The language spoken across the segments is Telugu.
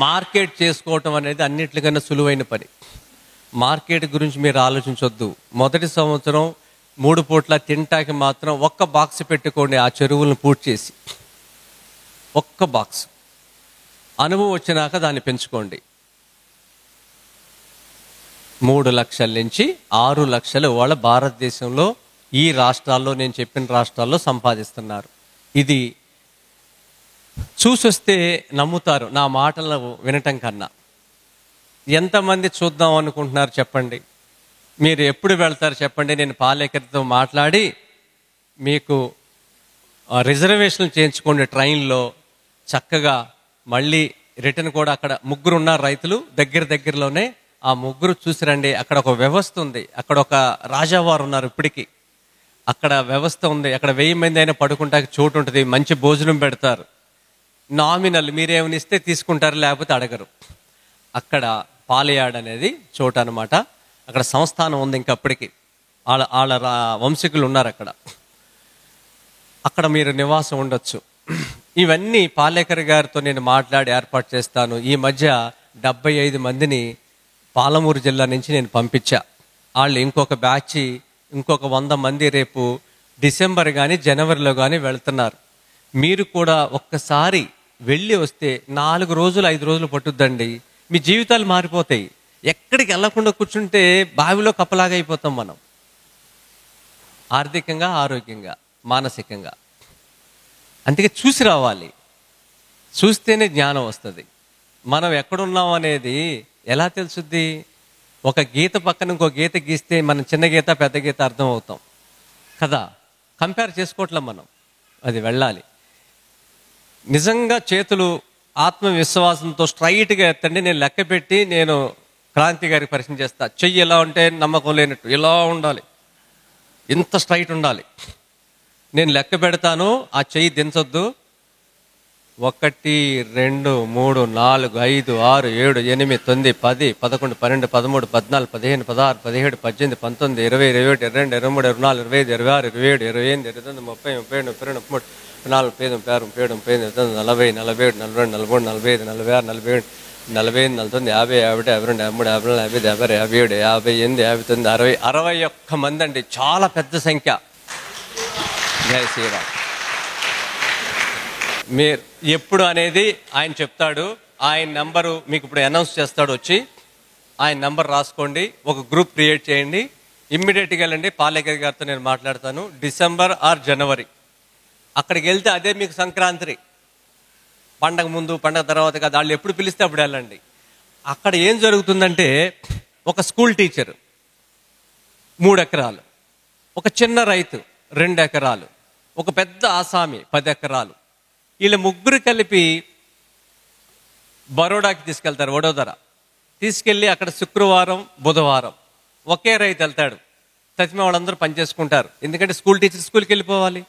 మార్కెట్ చేసుకోవటం అనేది అన్నిటికన్నా సులువైన పని. మార్కెట్ గురించి మీరు ఆలోచించొద్దు. మొదటి సంవత్సరం 3 పూట్ల తింటాకి మాత్రం ఒక్క బాక్స్ పెట్టుకోండి, ఆ చెరువులను పూర్తి చేసి. ఒక్క బాక్స్. అనుభవం వచ్చినాక దాన్ని పెంచుకోండి. 3 లక్షల నుంచి 6 లక్షలు వాళ్ళ భారతదేశంలో ఈ రాష్ట్రాల్లో, నేను చెప్పిన రాష్ట్రాల్లో సంపాదిస్తున్నారు. ఇది చూసొస్తే నమ్ముతారు నా మాటలు వినటం కన్నా. ఎంతమంది చూద్దాం అనుకుంటున్నారు చెప్పండి? మీరు ఎప్పుడు వెళ్తారు చెప్పండి? నేను పాలేకరితో మాట్లాడి మీకు రిజర్వేషన్లు చేయించుకోండి ట్రైన్లో. చక్కగా మళ్ళీ రిటర్న్ కూడా అక్కడ 3 ఉన్నారు రైతులు దగ్గరలోనే. ఆ 3 చూసిరండి. అక్కడ ఒక వ్యవస్థ ఉంది. అక్కడ ఒక రాజావారు ఉన్నారు ఇప్పటికీ. అక్కడ వ్యవస్థ ఉంది. అక్కడ 1000 మంది అయినా పడుకుంటానికి చోటు ఉంటుంది. మంచి భోజనం పెడతారు. నామినల్ మీరేమని ఇస్తే తీసుకుంటారు, లేకపోతే అడగరు. అక్కడ పాలయాడ్ అనేది చోటు అనమాట. అక్కడ సంస్థానం ఉంది. ఇంకప్పటికి వాళ్ళ వంశీకులు ఉన్నారు అక్కడ. అక్కడ మీరు నివాసం ఉండొచ్చు. ఇవన్నీ పాలేకర్ గారితో నేను మాట్లాడి ఏర్పాటు చేస్తాను. ఈ మధ్య 75 మందిని పాలమూరు జిల్లా నుంచి నేను పంపించా. వాళ్ళు ఇంకొక బ్యాచ్, ఇంకొక 100 మంది రేపు డిసెంబర్ కానీ జనవరిలో కానీ వెళ్తున్నారు. మీరు కూడా ఒక్కసారి వెళ్ళి వస్తే 4 రోజులు 5 రోజులు పట్టుద్దండి. మీ జీవితాలు మారిపోతాయి. ఎక్కడికి వెళ్ళకుండా కూర్చుంటే బావిలో కప్పలాగా అయిపోతాం మనం, ఆర్థికంగా, ఆరోగ్యంగా, మానసికంగా. అందుకే చూసి రావాలి. చూస్తేనే జ్ఞానం వస్తుంది. మనం ఎక్కడున్నాం అనేది ఎలా తెలుసుద్ది? ఒక గీత పక్కన ఇంకో గీత గీస్తే మనం చిన్న గీత పెద్ద గీత అర్థం అవుతాం కదా. కంపేర్ చేసుకోవట్లే మనం. అది వెళ్ళాలి. నిజంగా చేతులు ఆత్మవిశ్వాసంతో స్ట్రైట్గా ఎత్తండి. నేను లెక్క పెట్టి నేను క్రాంతి గారికి పరిచయం చేస్తా. చెయ్యి ఎలా ఉంటే నమ్మకం లేనట్టు ఇలా ఉండాలి, ఇంత స్ట్రైట్ ఉండాలి. నేను లెక్క పెడతాను, ఆ చెయ్యి దించొద్దు. 1 2 3 4 5 6 7 8 9 10 11 12 13 14 15 16 17 18 19 20 21 22 23 24 25 26 27 28 29 30 31 32 33 34 35 36 37 38 40 41 42 43 44 45 46 47 49 50 51 52 53 54 55 57 58 59 60 మంది అండి. చాలా పెద్ద సంఖ్య. జై శ్రీరామ్. మీరు ఎప్పుడు అనేది ఆయన చెప్తాడు. ఆయన నంబరు మీకు ఇప్పుడు అనౌన్స్ చేస్తాడు. వచ్చి ఆయన నంబర్ రాసుకోండి. ఒక గ్రూప్ క్రియేట్ చేయండి. ఇమ్మీడియట్గా వెళ్ళండి. పాలేకర్ గారితో నేను మాట్లాడతాను. డిసెంబర్ ఆర్ జనవరి అక్కడికి వెళ్తే అదే మీకు సంక్రాంతి. పండగ ముందు పండగ తర్వాత కాదు. వాళ్ళు ఎప్పుడు పిలిస్తే అప్పుడు వెళ్ళండి. అక్కడ ఏం జరుగుతుందంటే, ఒక స్కూల్ టీచర్ 3 ఎకరాలు, ఒక చిన్న రైతు 2 ఎకరాలు, ఒక పెద్ద ఆసామి 10 ఎకరాలు, వీళ్ళ 3 కలిపి బరోడాకి తీసుకెళ్తారు. వడోదర తీసుకెళ్ళి అక్కడ శుక్రవారం బుధవారం ఒకే రైతు వెళ్తాడు. తచ్చిమ వాళ్ళందరూ పనిచేసుకుంటారు. ఎందుకంటే స్కూల్ టీచర్ స్కూల్కి వెళ్ళిపోవాలి.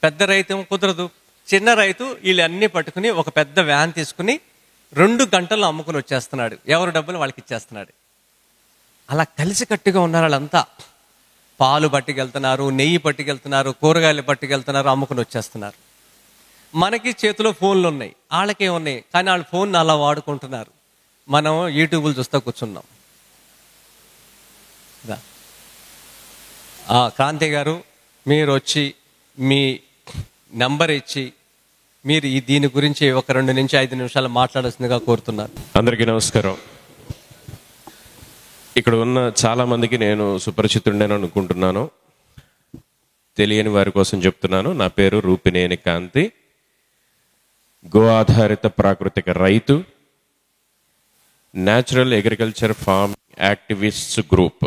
పెద్ద రైతు కుదరదు. చిన్న రైతు వీళ్ళు అన్నీ పట్టుకుని ఒక పెద్ద వ్యాన్ తీసుకుని 2 గంటల్లో అమ్ముకుని వచ్చేస్తున్నాడు. ఎవరు డబ్బులు వాళ్ళకి ఇచ్చేస్తున్నాడు. అలా కలిసికట్టుగా ఉన్నారు వాళ్ళంతా. పాలు పట్టుకెళ్తున్నారు, నెయ్యి పట్టుకెళ్తున్నారు, కూరగాయలు పట్టుకెళ్తున్నారు, అమ్ముకుని వచ్చేస్తున్నారు. మనకి చేతిలో ఫోన్లు ఉన్నాయి, వాళ్ళకే ఉన్నాయి. కానీ వాళ్ళు ఫోన్ అలా వాడుకుంటున్నారు. మనం యూట్యూబ్లు చూస్తూ కూర్చున్నాం. క్రాంతి గారు, మీరు వచ్చి మీ నంబర్ ఇచ్చి మీరు దీని గురించి ఒక 2 నుంచి 5 నిమిషాలు మాట్లాడాల్సిందిగా కోరుతున్నారు. అందరికీ నమస్కారం. ఇక్కడ ఉన్న చాలా మందికి నేను సుపరిచితుడని అనుకుంటున్నాను. తెలియని వారి కోసం చెప్తున్నాను. నా పేరు రూపినేని కాంతి. గో ఆధారిత ప్రాకృతిక రైతు, natural agriculture farm activists group,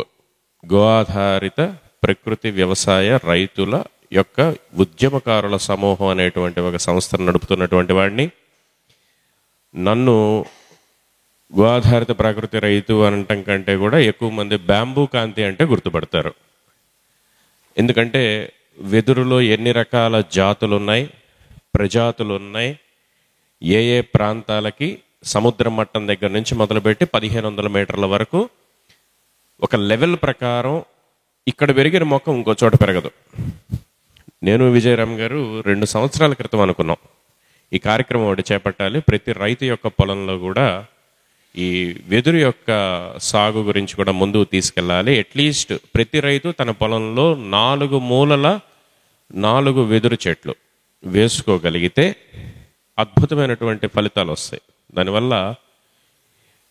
గో ఆధారిత ప్రకృతి వ్యవసాయ రైతుల యొక్క ఉద్యమకారుల సమూహం అనేటువంటి ఒక సంస్థను నడుపుతున్నటువంటి వాడిని. నన్ను గో ఆధారిత ప్రాకృతి రైతు అనటం కంటే కూడా ఎక్కువ మంది బ్యాంబూ కాంతి అంటే గుర్తుపడతారు. ఎందుకంటే వెదురులో ఎన్ని రకాల జాతులు ఉన్నాయి, ప్రజాతులు ఉన్నాయి, ఏ ఏ ప్రాంతాలకి సముద్ర మట్టం దగ్గర నుంచి మొదలుపెట్టి 1500 మీటర్ల వరకు ఒక లెవెల్ ప్రకారం ఇక్కడ పెరిగిన మొక్క ఇంకో చోట పెరగదు. నేను విజయరామ్ గారు 2 సంవత్సరాల క్రితం అనుకున్నాం ఈ కార్యక్రమం ఒకటి చేపట్టాలి. ప్రతి రైతు యొక్క పొలంలో కూడా ఈ వెదురు యొక్క సాగు గురించి కూడా ముందుకు తీసుకెళ్ళాలి. అట్లీస్ట్ ప్రతి రైతు తన పొలంలో 4 మూలల 4 వెదురు చెట్లు వేసుకోగలిగితే అద్భుతమైనటువంటి ఫలితాలు వస్తాయి. దానివల్ల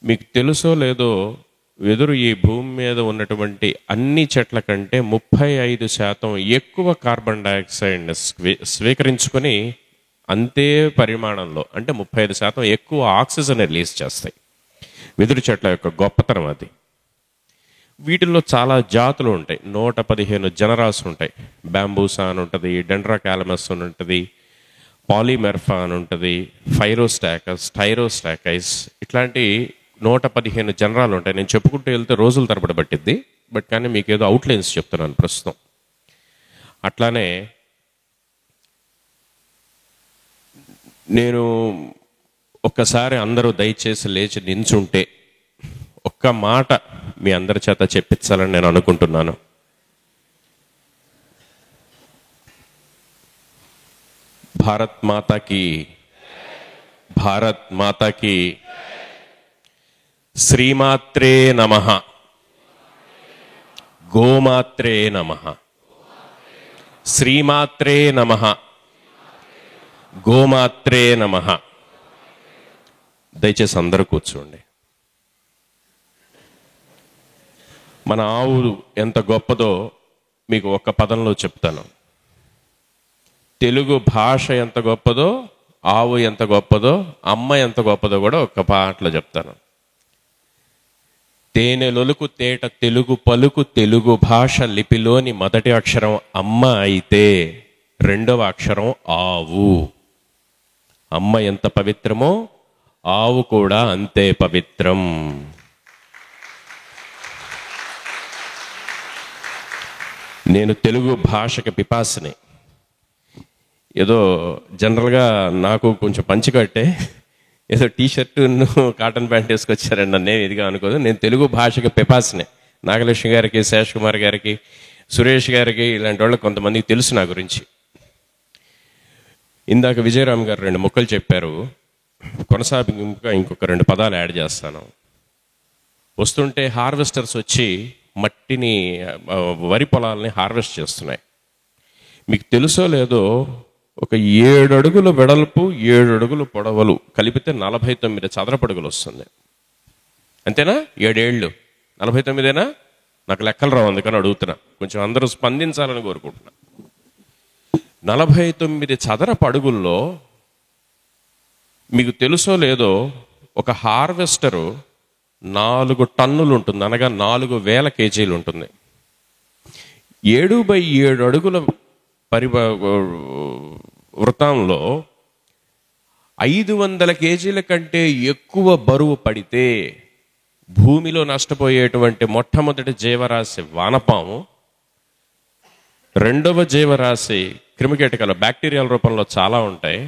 మీకు తెలుసో లేదో, వెదురు ఈ భూమి మీద ఉన్నటువంటి అన్ని చెట్ల కంటే 35% ఎక్కువ కార్బన్ డైఆక్సైడ్ని స్వీకరించుకొని అంతే పరిమాణంలో అంటే 35% ఎక్కువ ఆక్సిజన్ రిలీజ్ చేస్తాయి. వెదురు చెట్ల యొక్క గొప్పతనం అది. వీటిల్లో చాలా జాతులు ఉంటాయి. 115 జనరాస్ ఉంటాయి. బ్యాంబూసా అని ఉంటుంది, డెండ్రా క్యాలమస్ అని ఉంటుంది, పాలిమెర్ఫా అని ఉంటుంది, ఫైరోస్టాకస్, టైరోస్టాకైస్, ఇట్లాంటి 115 జనరాలు ఉంటాయి. నేను చెప్పుకుంటూ వెళ్తే రోజుల తరబడి పట్టిద్ది, బట్ కానీ మీకు ఏదో అవుట్లైన్స్ చెప్తున్నాను ప్రస్తుతం. అట్లానే నేను ఒక్కసారి అందరూ దయచేసి లేచి నించుంటే ఒక్క మాట మీ అందరి చేత చెప్పించాలని నేను అనుకుంటున్నాను. భారత్ మాతాకి, భారత్ మాతాకి, శ్రీమాత్రే నమః, గోమాత్రే నమః, శ్రీమాత్రే నమః, గోమాత్రే నమః. దయచేసి అందరూ కూర్చోండి. మన ఆవు ఎంత గొప్పదో మీకు ఒక పదంలో చెప్తాను. తెలుగు భాష ఎంత గొప్పదో, ఆవు ఎంత గొప్పదో, అమ్మ ఎంత గొప్పదో కూడా ఒక పాటలో చెప్తాను. తేనెలొలుకు తేట తెలుగు పలుకు, తెలుగు భాష లిపిలోని మొదటి అక్షరం అమ్మ అయితే రెండవ అక్షరం ఆవు. అమ్మ ఎంత పవిత్రమో ఆవు కూడా అంతే పవిత్రం. నేను తెలుగు భాషకి పిపాసిని. ఏదో జనరల్గా నాకు కొంచెం పంచి కట్టే ఏదో టీషర్టు కాటన్ ప్యాంట్ వేసుకొచ్చారండి, నన్నేం ఇదిగా అనుకోదు. నేను తెలుగు భాషకి పిపాసిని. నాగలక్ష్మి గారికి, శేష్ కుమార్ గారికి, సురేష్ గారికి, ఇలాంటి వాళ్ళకి కొంతమందికి తెలుసు నా గురించి. ఇందాక విజయరామ్ గారు 2 ముక్కలు చెప్పారు. కొనసాగింపుగా ఇంకొక 2 పదాలు యాడ్ చేస్తాను. వస్తుంటే హార్వెస్టర్స్ వచ్చి మట్టిని, వరి పొలాలని హార్వెస్ట్ చేస్తున్నాయి. మీకు తెలుసో లేదో, ఒక 7 అడుగుల వెడల్పు, 7 అడుగుల పొడవలు కలిపితే 49 చదరపడుగులు వస్తుంది. అంతేనా? 7 ఏళ్ళు 49ఏనా? నాకు లెక్కలు రావు, అందుకని అడుగుతున్నా. కొంచెం అందరూ స్పందించాలని కోరుకుంటున్నా. 49 చదరపు అడుగుల్లో మీకు తెలుసో లేదో, ఒక హార్వెస్టరు 4 టన్నులు ఉంటుంది, అనగా 4000 కేజీలు ఉంటుంది. 7x7 అడుగుల వృత్తంలో 500 కేజీల కంటే ఎక్కువ బరువు పడితే భూమిలో నష్టపోయేటువంటి మొట్టమొదటి జీవరాశి వానపాము, రెండవ జీవరాశి క్రిమికీటకాలు, బ్యాక్టీరియాల రూపంలో చాలా ఉంటాయి,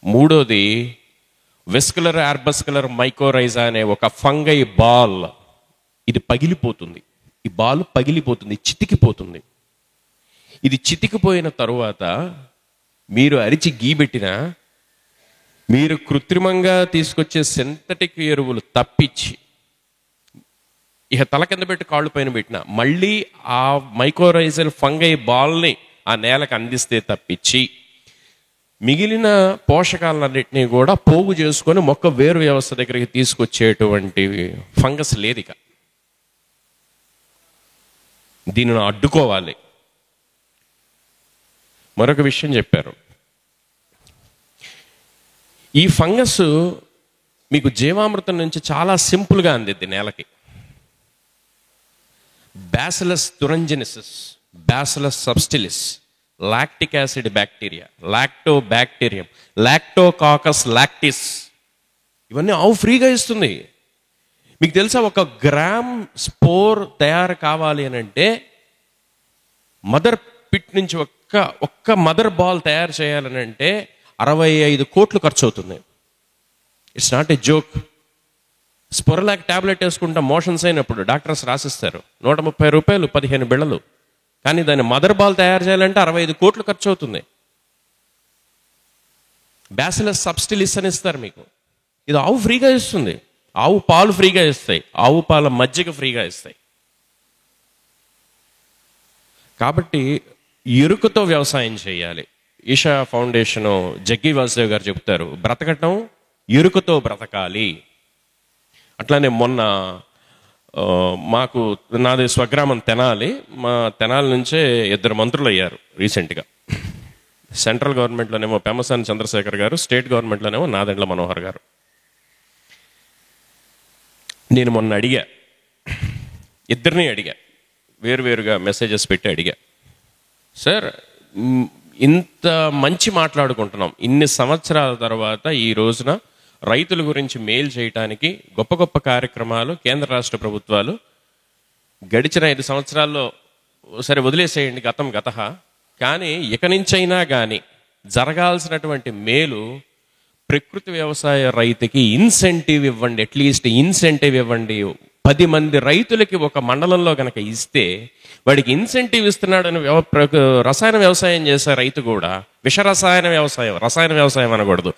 మూడోది వెస్కులర్ ఆర్బస్కులర్ మైకోరైజా అనే ఒక ఫంగై బాల్. ఇది పగిలిపోతుంది, ఈ బాల్ పగిలిపోతుంది, చితికిపోతుంది. ఇది చితికిపోయిన తరువాత మీరు అరిచి గీబెట్టినా, మీరు కృత్రిమంగా తీసుకొచ్చే సింథటిక్ ఎరువులు తప్పించి ఇక తల కింద పెట్టి కాళ్ళు పైన పెట్టిన మళ్ళీ ఆ మైకోరైజల్ ఫంగై బాల్ని ఆ నేలకు అందిస్తే తప్పించి మిగిలిన పోషకాలన్నింటినీ కూడా పోగు చేసుకొని మొక్క వేరు వ్యవస్థ దగ్గరికి తీసుకొచ్చేటువంటి ఫంగస్ లేదు. ఇక దీనిని అడ్డుకోవాలి. మరొక విషయం చెప్పారు. ఈ ఫంగస్ మీకు జీవామృతం నుంచి చాలా సింపుల్గా అందిద్ది నేలకి. Bacillus thuringiensis, Bacillus subtilis, lactic acid bacteria, lactobacterium, Lactococcus lactis, ఇవన్నీ ఆవు ఫ్రీగా ఇస్తుంది. మీకు తెలుసా, 1 గ్రామ్ స్పోర్ తయారు కావాలి అని అంటే మదర్ పిట్ నుంచి ఒక్క మదర్ బాల్ తయారు చేయాలని అంటే 65 కోట్లు ఖర్చు అవుతుంది. It's not a joke. Sporolac tablet వేసుకుంటా మోషన్స్ అయినప్పుడు డాక్టర్స్ రాసిస్తారు, 130 రూపాయలు 15 బిళ్ళలు. కానీ దాన్ని మదర్ బాల్ తయారు చేయాలంటే 65 కోట్లు ఖర్చు అవుతుంది. బ్యాసిలస్ సబ్స్టిలిస్ అని ఇస్తారు మీకు. ఇది ఆవు ఫ్రీగా ఇస్తుంది. ఆవు పాలు ఫ్రీగా ఇస్తాయి, ఆవు పాల మజ్జిగ ఫ్రీగా ఇస్తాయి. కాబట్టి ఎరుకతో వ్యవసాయం చేయాలి. ఈషా ఫౌండేషన్ జగ్గి వాసుదేవ్ గారు చెప్తారు, బ్రతకటం ఎరుకతో బ్రతకాలి. అట్లానే మొన్న నాది స్వగ్రామం తెనాలి. మా తెనాలి నుంచే 2 మంత్రులు అయ్యారు రీసెంట్గా. సెంట్రల్ గవర్నమెంట్లోనేమో పెమ్మసాని చంద్రశేఖర్ గారు, స్టేట్ గవర్నమెంట్లోనేమో నాదెండ్ల మనోహర్ గారు. నేను మొన్న అడిగా, ఇద్దరిని అడిగా, వేరువేరుగా మెసేజెస్ పెట్టి అడిగా, సార్ ఇంత మంచి మాట్లాడుకుంటున్నాం, ఇన్ని సంవత్సరాల తర్వాత ఈ రోజున రైతుల గురించి మేలు చేయటానికి గొప్ప గొప్ప కార్యక్రమాలు కేంద్ర రాష్ట్ర ప్రభుత్వాలు గడిచిన 5 సంవత్సరాల్లో, సరే వదిలేసేయండి, గతం గతహ, కానీ ఇక నుంచైనా కానీ జరగాల్సినటువంటి మేలు ప్రకృతి వ్యవసాయ రైతుకి ఇన్సెంటివ్ ఇవ్వండి, అట్లీస్ట్ ఇన్సెంటివ్ ఇవ్వండి. 10 మంది రైతులకి ఒక మండలంలో కనుక ఇస్తే వాడికి ఇన్సెంటివ్ ఇస్తున్నాడని రసాయన వ్యవసాయం చేసే రైతు కూడా, రసాయన వ్యవసాయం అనకూడదు,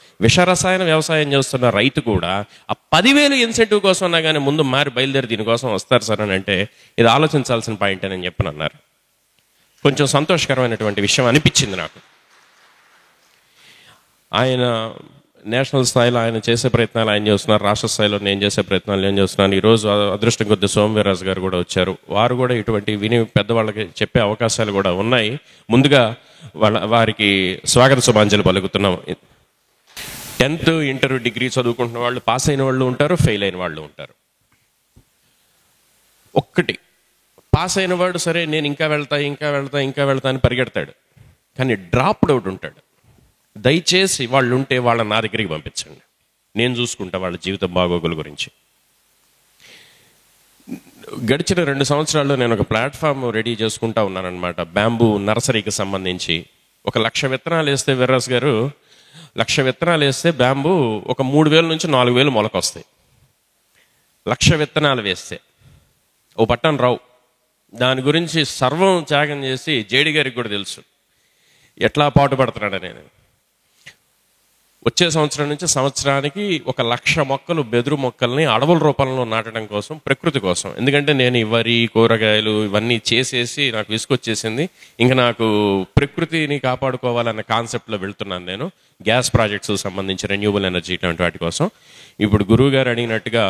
రసాయన వ్యవసాయం చేస్తున్న రైతు కూడా ఆ 10,000 ఇన్సెంటివ్ కోసం ఉన్నా కానీ ముందు మారి బయలుదేరి దీనికోసం వస్తారు సార్ అని అంటే ఇది ఆలోచించాల్సిన పాయింట్ అని చెప్పని అన్నారు. కొంచెం సంతోషకరమైనటువంటి విషయం అనిపించింది నాకు. ఆయన నేషనల్ స్థాయిలో ఆయన చేసే ప్రయత్నాలు ఆయన చేస్తున్నారు, రాష్ట్ర స్థాయిలో నేను చేసే ప్రయత్నాలు నేను చేస్తున్నాను. ఈరోజు అదృష్టం కొద్ది సోమవీర్రాజు గారు కూడా వచ్చారు. వారు కూడా ఇటువంటి విని పెద్దవాళ్ళకి చెప్పే అవకాశాలు కూడా ఉన్నాయి. ముందుగా వారికి స్వాగత శుభాంజలి పలుకుతున్నాం. 10th, ఇంటర్, డిగ్రీ చదువుకుంటున్న వాళ్ళు పాస్ అయిన వాళ్ళు ఉంటారు, ఫెయిల్ అయిన వాళ్ళు ఉంటారు. ఒక్కటి, పాస్ అయిన వాడు సరే నేను ఇంకా వెళ్తా అని పరిగెడతాడు, కానీ డ్రాప్డ్ అవుట్ ఉంటాడు. దయచేసి వాళ్ళు ఉంటే వాళ్ళని నా దగ్గరికి పంపించండి, నేను చూసుకుంటా వాళ్ళ జీవితం బాగోగుల గురించి. గడిచిన 2 సంవత్సరాల్లో నేను ఒక ప్లాట్ఫామ్ రెడీ చేసుకుంటా ఉన్నానన్నమాట. బ్యాంబూ నర్సరీకి సంబంధించి 1,00,000 విత్తనాలు వేస్తే, వీర్రాజు గారు 1,00,000 విత్తనాలు వేస్తే బ్యాంబూ ఒక 3,000 నుంచి 4,000 మొలకొస్తాయి. 1,00,000 విత్తనాలు వేస్తే ఓ పట్టణం రావు. దాని గురించి సర్వం త్యాగం చేసి జేడి గారికి కూడా తెలుసు ఎట్లా పాటుపడుతున్నాడు. నేను వచ్చే సంవత్సరం నుంచి సంవత్సరానికి 1,00,000 మొక్కలు, బెదురు మొక్కల్ని అడవుల రూపంలో నాటడం కోసం, ప్రకృతి కోసం. ఎందుకంటే నేను వరి, కూరగాయలు ఇవన్నీ చేసేసి నాకు విసుకొచ్చేసింది. ఇంకా నాకు ప్రకృతిని కాపాడుకోవాలన్న కాన్సెప్ట్లో వెళ్తున్నాను నేను. గ్యాస్ ప్రాజెక్ట్స్ సంబంధించి రెన్యూబుల్ ఎనర్జీ ఇట్లాంటి వాటి కోసం. ఇప్పుడు గురువు గారు అడిగినట్టుగా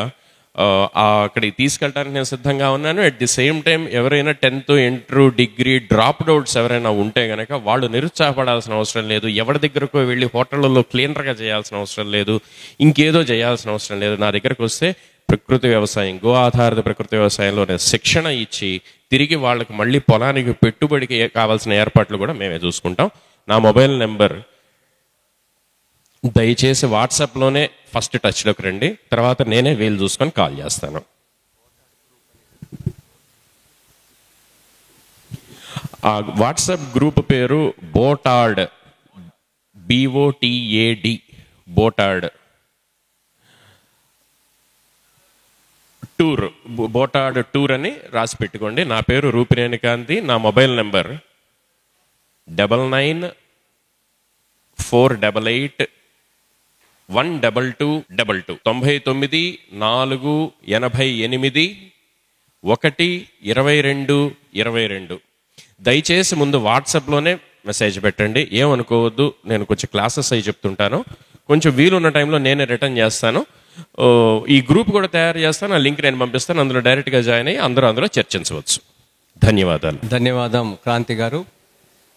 అక్కడికి తీసుకెళ్ళడానికి నేను సిద్ధంగా ఉన్నాను. అట్ ది సేమ్ టైం ఎవరైనా 10th, inter, degree dropped outs ఎవరైనా ఉంటే కనుక వాళ్ళు నిరుత్సాహపడాల్సిన అవసరం లేదు. ఎవరి దగ్గరకు వెళ్ళి హోటళ్లలో క్లీనర్గా చేయాల్సిన అవసరం లేదు, ఇంకేదో చేయాల్సిన అవసరం లేదు. నా దగ్గరకు వస్తే ప్రకృతి వ్యవసాయం, గో ఆధారిత ప్రకృతి వ్యవసాయంలోనే శిక్షణ ఇచ్చి తిరిగి వాళ్ళకి మళ్ళీ పొలానికి పెట్టుబడికి కావాల్సిన ఏర్పాట్లు కూడా మేమే చూసుకుంటాం. నా మొబైల్ నెంబర్ దయచేసి వాట్సాప్లోనే ఫస్ట్ టచ్లోకి రండి, తర్వాత నేనే వీలు చూసుకొని కాల్ చేస్తాను. ఆ వాట్సాప్ గ్రూప్ పేరు Botad, BOTAD, Botad tour, Botad tour అని రాసి పెట్టుకోండి. నా పేరు రూపినేని కాంతి. నా మొబైల్ నెంబర్ 99488122 99 4 88 1 22 22. దయచేసి ముందు వాట్సాప్లోనే మెసేజ్ పెట్టండి, ఏమనుకోవద్దు. నేను కొంచెం క్లాసెస్ అవి చెప్తుంటాను, కొంచెం వీలున్న టైంలో నేనే రిటర్న్ చేస్తాను. ఈ గ్రూప్ కూడా తయారు చేస్తాను, ఆ లింక్ నేను పంపిస్తాను. అందులో డైరెక్ట్గా జాయిన్ అయ్యి అందరూ అందులో చర్చించవచ్చు. ధన్యవాదాలు. ధన్యవాదం క్రాంతి గారు.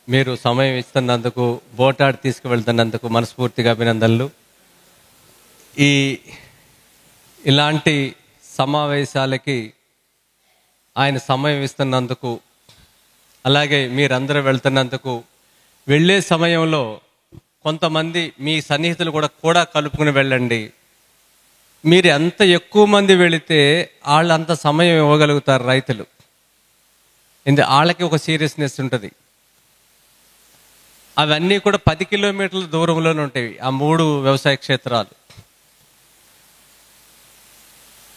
మీరు సమయం ఇస్తున్నందుకు, బోటాడ్ తీసుకువెళ్తున్నందుకు మనస్ఫూర్తిగా అభినందనలు. ఇలాంటి సమావేశాలకి ఆయన సమయం ఇస్తున్నందుకు, అలాగే మీరందరూ వెళ్తున్నందుకు, వెళ్ళే సమయంలో కొంతమంది మీ సన్నిహితులు కూడా కలుపుకుని వెళ్ళండి. మీరు ఎంత ఎక్కువ మంది వెళితే వాళ్ళు అంత సమయం ఇవ్వగలుగుతారు రైతులు. వాళ్ళకి ఒక సీరియస్నెస్ ఉంటుంది. అవన్నీ కూడా 10 కిలోమీటర్ల దూరంలోనే ఉంటాయి ఆ 3 వ్యవసాయ క్షేత్రాలు.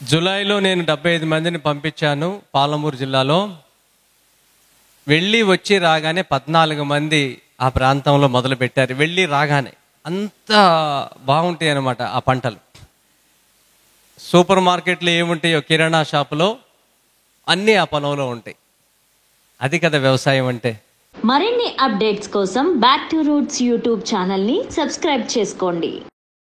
జూలైలో నేను 75 మందిని పంపించాను పాలమూరు జిల్లాలో. వెళ్ళి వచ్చి రాగానే 14 మంది ఆ ప్రాంతంలో మొదలు పెట్టారు. వెళ్ళి రాగానే అంత బాగుంటాయి అన్నమాట ఆ పంటలు. సూపర్ మార్కెట్లో ఏముంటాయో కిరాణా షాపులో అన్నీ ఆ పొలంలో ఉంటాయి. అది కదా వ్యవసాయం అంటే. మరిన్ని అప్డేట్స్ కోసం బ్యాక్ టు రూట్స్ యూట్యూబ్ ఛానల్ని సబ్స్క్రైబ్ చేసుకోండి.